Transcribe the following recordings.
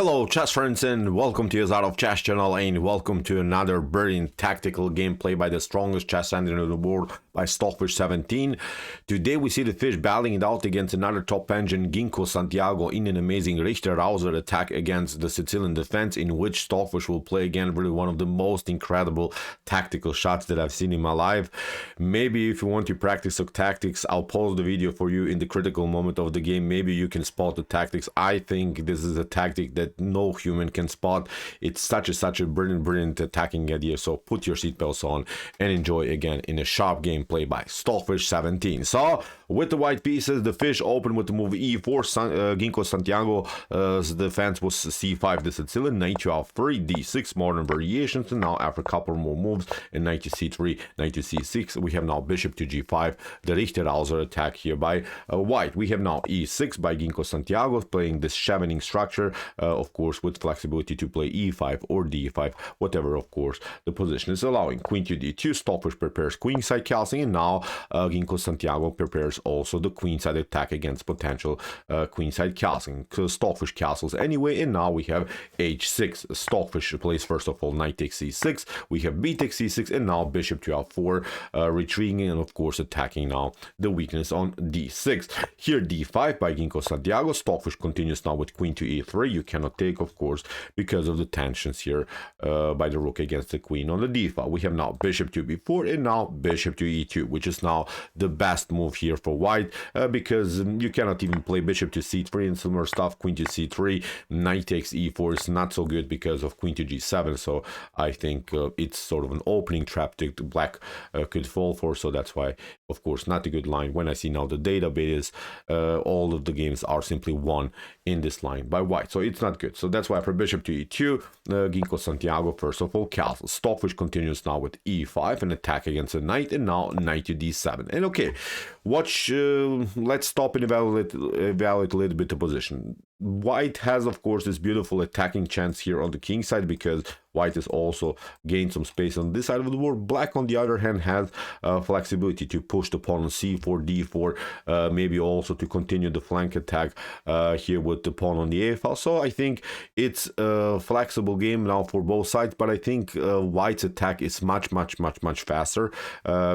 Hello chess friends and welcome to your Out of Chess channel and welcome to another brilliant tactical gameplay by the strongest chess engine in the world by Stockfish 17. Today we see the fish battling it out against another top engine Ginkgo Santiago in an amazing Richter-Rauzer attack against the Sicilian defense, in which Stockfish will play again really one of the most incredible tactical shots that I've seen in my life. Maybe if you want to practice some tactics, I'll pause the video for you in the critical moment of the game. Maybe you can spot the tactics. I think this is a tactic that no human can spot. It's such a brilliant attacking idea. So put your seatbelts on and enjoy again in a sharp gameplay by Stockfish 17. So with the white pieces, the fish opened with the move e4. Ginkgo Santiago's defense was c5, the Sicilian, knight to f3, d6, modern variations, and now after a couple more moves, and knight to c3, knight to c6, we have now bishop to g5, the Richter-Rauzer attack here by white. We have now e6 by Ginkgo Santiago, playing this chevening structure, of course with flexibility to play e5 or d5, whatever of course the position is allowing. Queen to d2, Stockfish prepares queenside castling, and now Ginkgo Santiago prepares also the queenside attack against potential queenside castling. Stockfish castles anyway, and now we have h6. Stockfish plays first of all knight takes c6, we have b takes c6, and now bishop to f4, retreating and of course attacking now the weakness on d6. Here d5 by Ginkgo Santiago. Stockfish continues now with queen to e3. You cannot take, of course, because of the tensions here by the rook against the queen on the d file. We have now bishop to b4 and now bishop to e2, which is now the best move here for white, because you cannot even play bishop to c3 and similar stuff. Queen to c3, knight takes e4 is not so good because of queen to g7. So I think it's sort of an opening trap that black could fall for. So that's why, of course, not a good line. When I see now the database, all of the games are simply won in this line by white. So it's not good. So that's why for bishop to e2, Ginkgo Santiago first of all castles. Stockfish continues now with e5, an attack against a knight, and now knight to d7. And okay, watch, let's stop and evaluate a little bit the position. White has, of course, this beautiful attacking chance here on the king side because white has also gained some space on this side of the board. Black, on the other hand, has flexibility to push the pawn on c4, d4, maybe also to continue the flank attack here with the pawn on the a file. So I think it's a flexible game now for both sides, but I think white's attack is much faster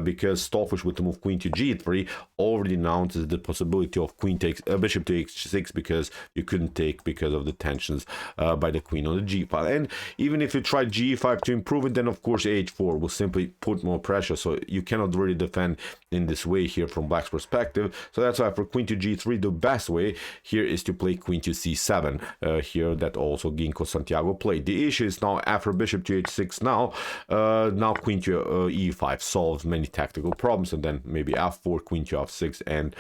because Stockfish with the move queen to g3 already announces the possibility of queen takes bishop to h6 because you couldn't take because of the tensions by the queen on the g file. And even if you try g5 to improve it, then of course h4 will simply put more pressure, so you cannot really defend in this way here from black's perspective. So that's why for queen to g3, the best way here is to play queen to c7 here, that also Ginkgo Santiago played. The issue is now after bishop to h6, now queen to e5 solves many tactical problems, and then maybe f4, queen to f6, and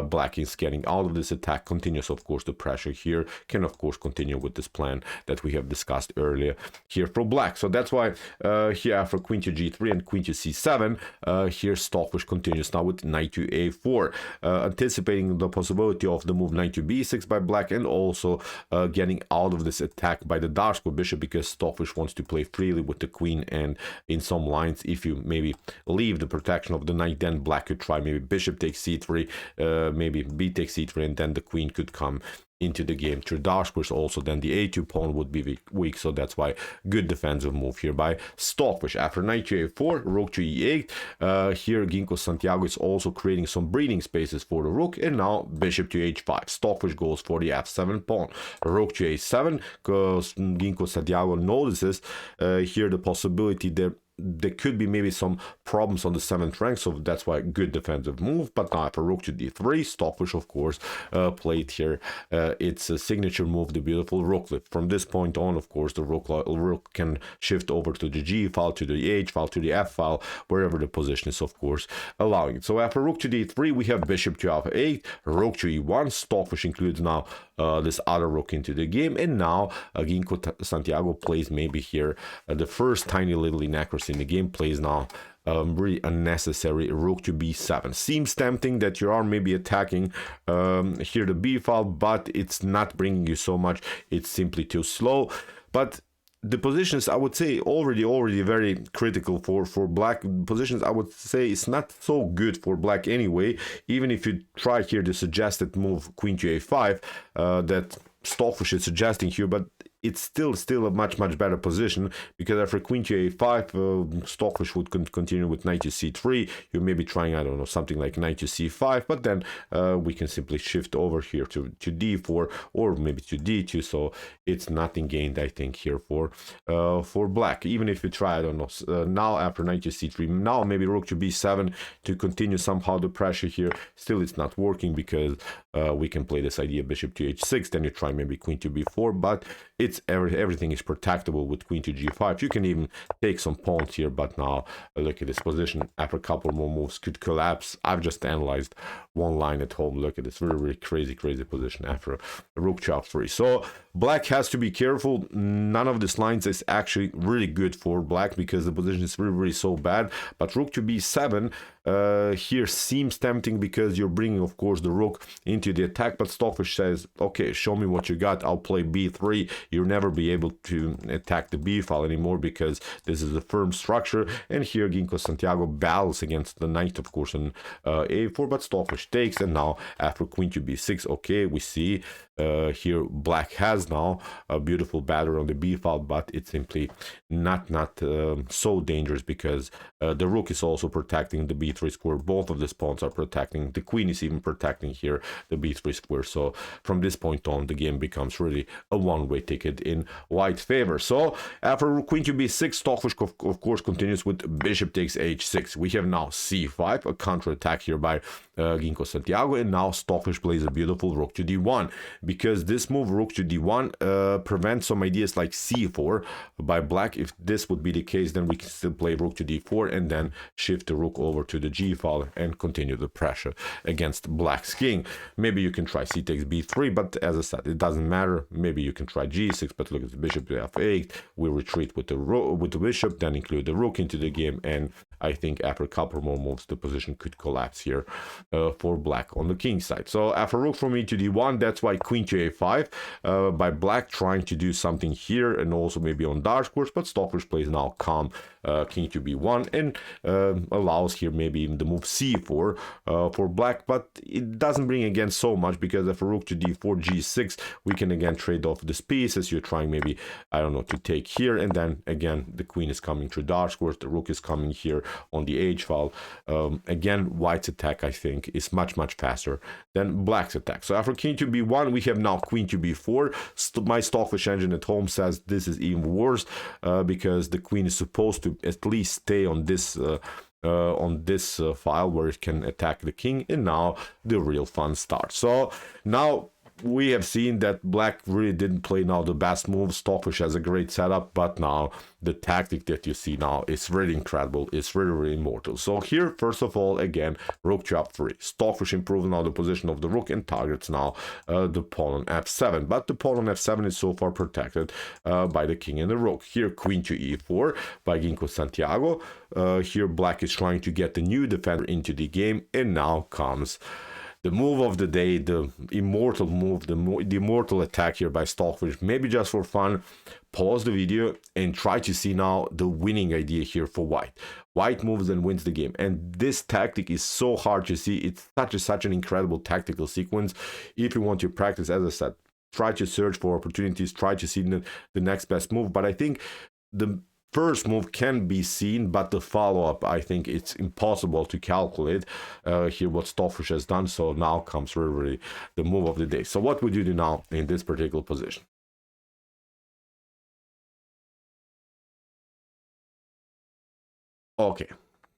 black is getting out of this attack. Continues, of course, the pressure here can of course continue with this plan that we have discussed earlier here for black. So that's why here after queen to g3 and queen to c7, here Stockfish continues now with knight to a4, anticipating the possibility of the move knight to b6 by black, and also getting out of this attack by the dark square bishop, because Stockfish wants to play freely with the queen. And in some lines, if you maybe leave the protection of the knight, then black could try maybe bishop takes c3, maybe b takes c3, and then the queen could come into the game through dark squares. Also then the a2 pawn would be weak, so that's why good defensive move here by Stockfish. After knight to a4, rook to e8, here Ginkgo Santiago is also creating some breathing spaces for the rook, and now bishop to h5. Stockfish goes for the f7 pawn, rook to a7, because Ginkgo Santiago notices here the possibility that there could be maybe some problems on the 7th rank, so that's why good defensive move. But now after rook to d3, Stockfish of course played here its a signature move, the beautiful rook lift. From this point on, of course, the rook can shift over to the g file, to the h file, to the f file, wherever the position is of course allowing it. So after rook to d3, we have bishop to f8, rook to e1. Stockfish includes now this other rook into the game, and now Ginkgo Santiago plays maybe here the first tiny little inaccuracy in the game, plays now really unnecessary rook to b7. Seems tempting that you are maybe attacking here the b file, but it's not bringing you so much, it's simply too slow. But the positions, I would say, already very critical for black. Positions, I would say, it's not so good for black anyway. Even if you try here the suggested move queen to a5 that Stockfish is suggesting here, but it's still a much better position, because after queen to a5, Stockfish would continue with knight to c3. You may be trying, I don't know, something like knight to c5, but then we can simply shift over here to d4 or maybe to d2. So it's nothing gained, I think, here for black. Even if you try, I don't know, now after knight to c3, now maybe rook to b7 to continue somehow the pressure here. Still, it's not working, because we can play this idea bishop to h6. Then you try maybe queen to b4, but it's everything is protectable with queen to g5. You can even take some pawns here, but now look at this position. After a couple more moves could collapse. I've just analyzed one line at home. Look at this really crazy position after rook to f3. So black has to be careful. None of these lines is actually really good for black, because the position is really so bad. But rook to b7 here seems tempting, because you're bringing, of course, the rook into the attack. But Stockfish says, okay, show me what you got. I'll play b3. You'll never be able to attack the b file anymore, because this is a firm structure. And here Ginkgo Santiago battles against the knight, of course, on a4, but Stockfish takes. And now after queen to b6, okay, we see here black has now a beautiful battle on the b file, but it's simply not so dangerous, because the rook is also protecting the b3 square. Both of these pawns are protecting. The queen is even protecting here the b3 square. So from this point on, the game becomes really a one-way ticket in white favor. So after queen to b6, Stockfish of course continues with bishop takes h6. We have now c5, a counter-attack here by Ginkgo Santiago, and now Stockfish plays a beautiful rook to d1, because this move rook to d1 prevents some ideas like c4 by black. If this would be the case, then we can still play rook to d4 and then shift the rook over to the g file and continue the pressure against black's king. Maybe you can try c takes b3, but as I said, it doesn't matter. Maybe you can try g6, but look at the bishop to f8. We retreat with the bishop, then include the rook into the game, and I think after a couple more moves, the position could collapse here for black on the king side. So after rook from e to d1, that's why queen to a5 by black, trying to do something here and also maybe on dark squares, but Stockfish plays now calm king to b1 and allows here maybe even the move c4 for black, but it doesn't bring again so much, because after rook to d4, g6, we can again trade off these pieces. You're trying maybe, I don't know, to take here, and then again the queen is coming through dark squares, the rook is coming here on the h file. Again, white's attack, I think, is much faster than black's attack. So after king to b1, we have now queen to b4. My Stockfish engine at home says this is even worse, because the queen is supposed to at least stay on this file where it can attack the king, and now the real fun starts. So now we have seen that black really didn't play now the best move. Stockfish has a great setup, but now the tactic that you see now is really incredible. It's really immortal. So here, first of all, again, rook to f3. Stockfish improves now the position of the rook and targets now the pawn on f7. But the pawn on f7 is so far protected by the king and the rook. Here, queen to e4 by Ginkgo Santiago. Here, black is trying to get the new defender into the game, and now comes the move of the day, the immortal move, the immortal attack here by Stockfish. Maybe just for fun, pause the video and try to see now the winning idea here for white. White moves and wins the game, and this tactic is so hard to see. It's such an incredible tactical sequence. If you want to practice, as I said, try to search for opportunities, try to see the next best move. But I think the first move can be seen, but the follow-up, I think it's impossible to calculate here what Stockfish has done. So now comes really the move of the day. So what would you do now in this particular position? Okay,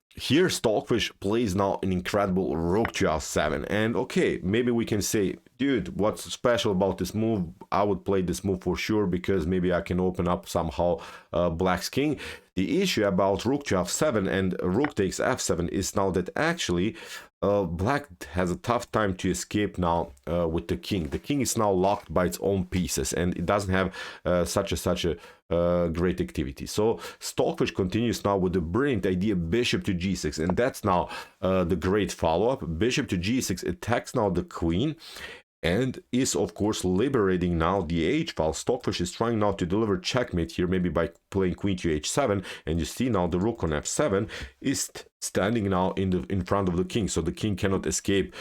here Stockfish plays now an incredible rook to f7, and okay, maybe we can say, dude, what's special about this move? I would play this move for sure, because maybe I can open up somehow black's king. The issue about rook to f7 and rook takes f7 is now that actually black has a tough time to escape now with the king. The king is now locked by its own pieces, and it doesn't have such a great activity. So Stockfish continues now with the brilliant idea bishop to g6, and that's now the great follow-up. Bishop to g6 attacks now the queen, and is of course liberating now the h file. Stockfish is trying now to deliver checkmate here, maybe by playing queen to h7, and you see now the rook on f7 is standing now in front of the king, so the king cannot escape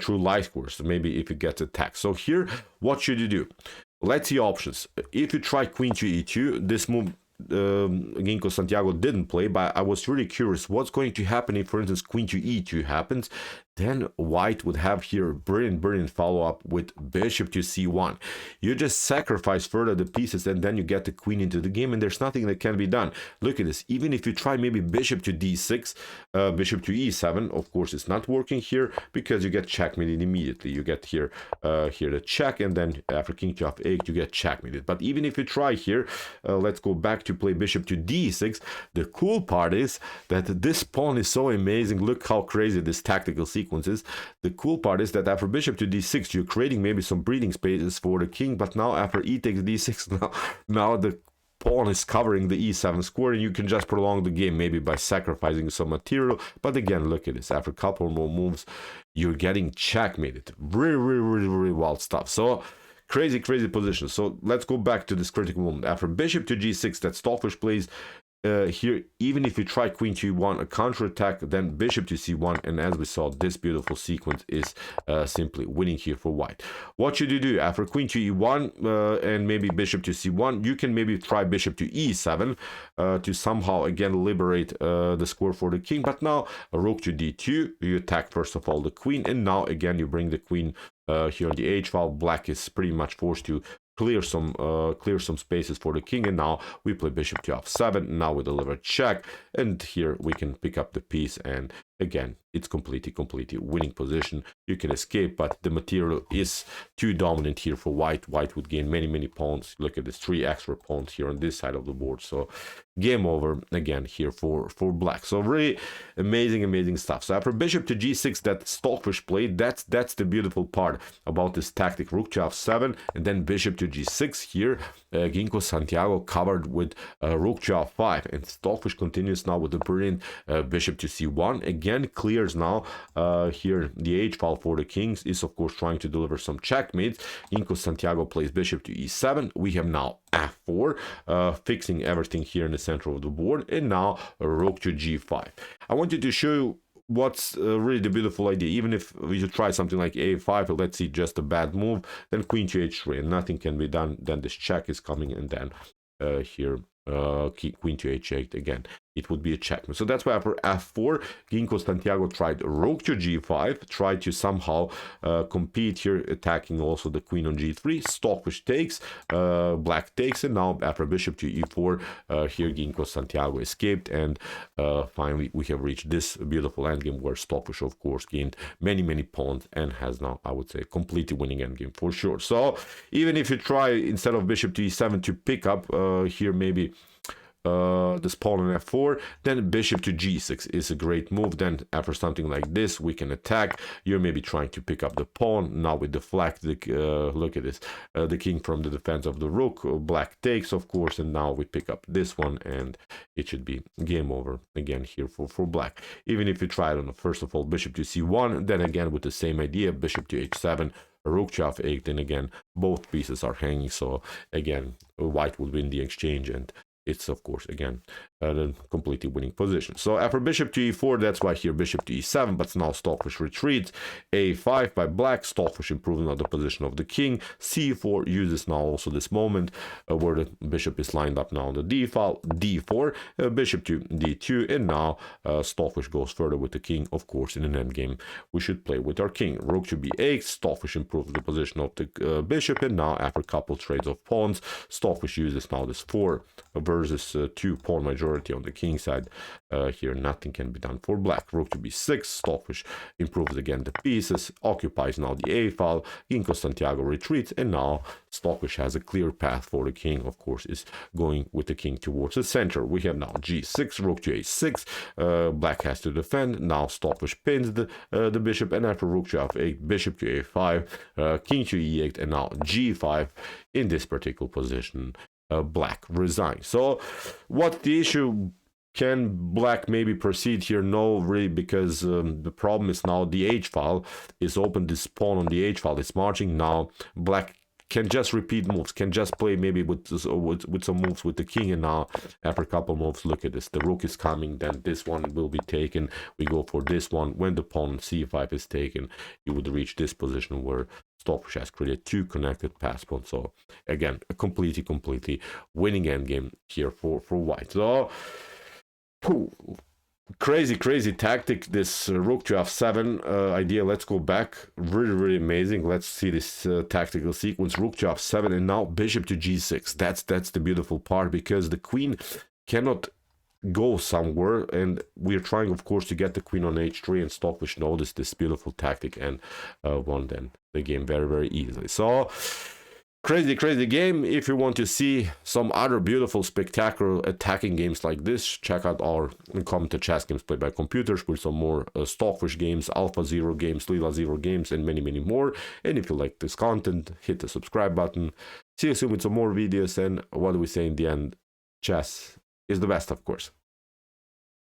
through light squares, maybe if it gets attacked. So here, what should you do? let's see options. If you try queen to e2, this move Ginkgo Santiago didn't play, but I was really curious what's going to happen if, for instance, queen to e2 happens. Then white would have here brilliant follow-up with bishop to c1. You just sacrifice further the pieces and then you get the queen into the game, and there's nothing that can be done. Look at this. Even if you try maybe bishop to d6, bishop to e7, of course it's not working here because you get checkmated immediately. You get here the check, and then after king to f8 you get checkmated. But even if you try here, let's go back to play bishop to d6. The cool part is that this pawn is so amazing. Look how crazy this tactical sequences. The cool part is that after bishop to d6 you're creating maybe some breathing spaces for the king, but now after e takes d6, now the pawn is covering the e7 square, and you can just prolong the game maybe by sacrificing some material. But again, look at this, after a couple more moves you're getting checkmated. Really wild stuff. So crazy position. So let's go back to this critical moment. After bishop to g6 that Stockfish plays, here, even if you try queen to e1, a counterattack, then bishop to c1, and as we saw, this beautiful sequence is simply winning here for white. What should you do? After queen to e1 and maybe bishop to c1, you can maybe try bishop to e7 to somehow again liberate the square for the king. But now rook to d2, you attack first of all the queen, and now again you bring the queen here on the h file. Black is pretty much forced to clear some spaces for the king, and now we play bishop to f7. Now we deliver check, and here we can pick up the piece, and again it's completely winning position. You can escape, but the material is too dominant here for white. White would gain many pawns. Look at this, 3 extra pawns here on this side of the board. So game over again here for black. So really amazing stuff. So after bishop to g6 that Stockfish played, that's the beautiful part about this tactic. Rook to f7 and then bishop to g6 here. Ginkgo Santiago covered with rook to f5, and Stockfish continues now with the brilliant bishop to c1. Again clears now here the h file for the kings, is of course trying to deliver some checkmates. Ginkgo Santiago plays bishop to e7. We have now f4, fixing everything here in the center of the board, and now rook to g5. I wanted to show you what's really the beautiful idea. Even if you try something like a5, let's see, just a bad move, then queen to h3 and nothing can be done, then this check is coming, and then here queen to h8 again, it would be a checkmate. So that's why after f4, Ginkgo Santiago tried rook to g5, tried to somehow compete here, attacking also the queen on g3. Stockfish takes, black takes, and now after bishop to e4, here Ginkgo Santiago escaped, and finally we have reached this beautiful endgame where Stockfish of course gained many pawns and has now, I would say, completely winning endgame for sure. So even if you try instead of bishop to e7 to pick up here maybe this pawn on f4, then bishop to g6 is a great move. Then after something like this we can attack. You're maybe trying to pick up the pawn. Now with deflect the look at this, the king from the defense of the rook. Black takes of course, and now we pick up this one, and it should be game over again here for black. Even if you try, I don't know, first of all bishop to c1, then again with the same idea, bishop to h7, rook to f8, then again both pieces are hanging. So again white would win the exchange, and it's of course again a completely winning position. So after bishop to e4, that's why here bishop to e7, but now Stockfish retreats. a5 by black, Stockfish improving on the position of the king. c4 uses now also this moment where the bishop is lined up now on the d file. d4, bishop to d2, and now Stockfish goes further with the king. Of course in an endgame we should play with our king. Rook to b8, Stockfish improves the position of the bishop, and now after a couple trades of pawns, Stockfish uses now this 4 versus 2 pawn majority on the king side. Here nothing can be done for black. Rook to b6, Stockfish improves again the pieces, occupies now the a file. Ginkgo Santiago retreats, and now Stockfish has a clear path for the king. Of course is going with the king towards the center. We have now g6, rook to a6, black has to defend. Now Stockfish pins the bishop, and after rook to f8, bishop to a5, king to e8, and now g5. In this particular position black resigns. So what's the issue? Can black maybe proceed here? No, really, because the problem is now the h file is open. This pawn on the h file is marching. Now black can just repeat moves, can just play maybe with some moves with the king, and now after a couple moves, look at this, the rook is coming, then this one will be taken. We go for this one. When the pawn on c5 is taken, you would reach this position where Stockfish has created 2 connected pass pawns. So again, a completely winning endgame here for white. So crazy tactic, this rook to f7 idea. Let's go back. Really amazing. Let's see this tactical sequence. Rook to f7 and now bishop to g6. That's the beautiful part, because the queen cannot go somewhere, and we're trying, of course, to get the queen on h3, and Stockfish noticed this beautiful tactic and won then the game very easily. So crazy game. If you want to see some other beautiful, spectacular attacking games like this, check out our commented chess games played by computers with some more Stockfish games, Alpha Zero games, Lila Zero games, and many more. And if you like this content, hit the subscribe button. See you soon with some more videos, and what do we say in the end? Chess is the best, of course.